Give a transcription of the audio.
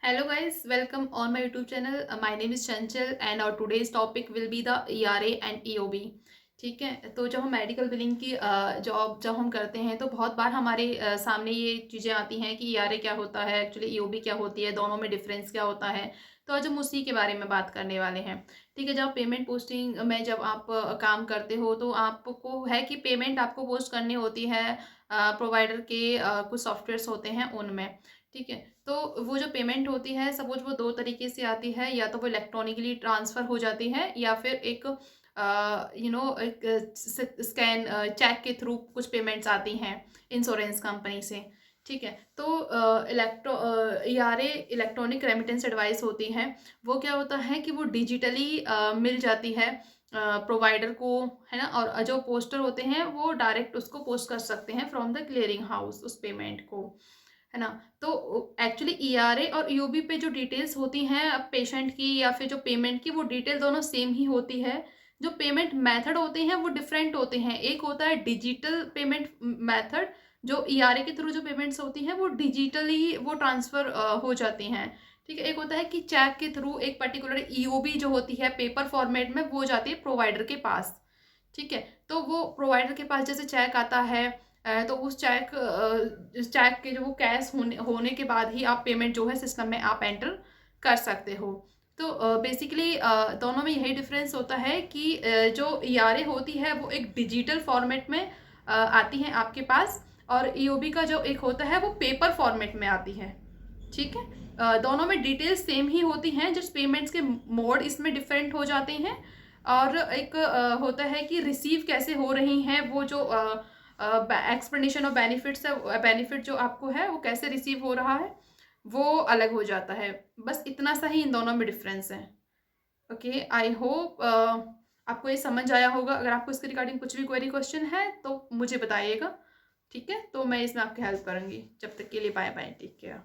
Hello guys, welcome on my YouTube channel. My name is Chanchal and our today's topic will be the ERA and EOB. ठीक है, तो जब हम medical billing की job जब हम करते हैं तो बहुत बार हमारे सामने ये चीज़ें आती हैं कि ERA क्या होता है, एक्चुअली EOB क्या होती है, दोनों में डिफरेंस क्या होता है। तो आज हम उसी के बारे में बात करने वाले हैं। ठीक है, जब पेमेंट पोस्टिंग में जब आप काम करते हो तो आपको है कि पेमेंट आपको पोस्ट करनी होती है प्रोवाइडर के कुछ सॉफ्टवेयर्स होते हैं उनमें। ठीक है, तो वो जो पेमेंट होती है सपोज वो दो तरीके से आती है, या तो वो इलेक्ट्रॉनिकली ट्रांसफ़र हो जाती है या फिर एक एक स्कैन चेक के थ्रू कुछ पेमेंट्स आती हैं इंश्योरेंस कंपनी से। ठीक है, तो ERA इलेक्ट्रॉनिक रेमिटेंस एडवाइस होती है। वो क्या होता है कि वो डिजिटली मिल जाती है प्रोवाइडर को, है ना। और जो पोस्टर होते हैं वो डायरेक्ट उसको पोस्ट कर सकते हैं फ्रॉम द क्लियरिंग हाउस उस पेमेंट को, है ना। तो एक्चुअली ERA और EOB पे जो डिटेल्स होती हैं पेशेंट की या फिर जो पेमेंट की, वो डिटेल दोनों सेम ही होती है। जो पेमेंट मेथड होते हैं वो डिफरेंट होते हैं। एक होता है डिजिटल पेमेंट मेथड, जो ERA के थ्रू जो पेमेंट्स होती हैं वो डिजिटली वो ट्रांसफ़र हो जाती हैं। ठीक है, एक होता है कि चेक के थ्रू एक पर्टिकुलर EOB जो होती है पेपर फॉर्मेट में वो जाती है प्रोवाइडर के पास। ठीक है, तो वो प्रोवाइडर के पास जैसे चेक आता है तो उस चेक के जो वो कैश होने के बाद ही आप पेमेंट जो है सिस्टम में आप एंटर कर सकते हो। तो बेसिकली दोनों में यही डिफरेंस होता है कि जो ERA होती है वो एक डिजिटल फॉर्मेट में आती है आपके पास, और EOB का जो एक होता है वो पेपर फॉर्मेट में आती है। ठीक है, दोनों में डिटेल्स सेम ही होती हैं, जस्ट पेमेंट्स के मोड इसमें डिफरेंट हो जाते हैं। और एक होता है कि रिसीव कैसे हो रही हैं वो जो एक्सप्लेनेशन ऑफ बेनिफिट्स है, बेनिफिट जो आपको है वो कैसे रिसीव हो रहा है वो अलग हो जाता है। बस इतना सा ही इन दोनों में डिफरेंस है। ओके, आई होप आपको ये समझ आया होगा। अगर आपको इसके रिगार्डिंग कुछ भी क्वेरी क्वेश्चन है तो मुझे बताइएगा। ठीक है, तो मैं इसमें आपकी हेल्प करूँगी। जब तक के लिए बाय बाय, टेक केयर।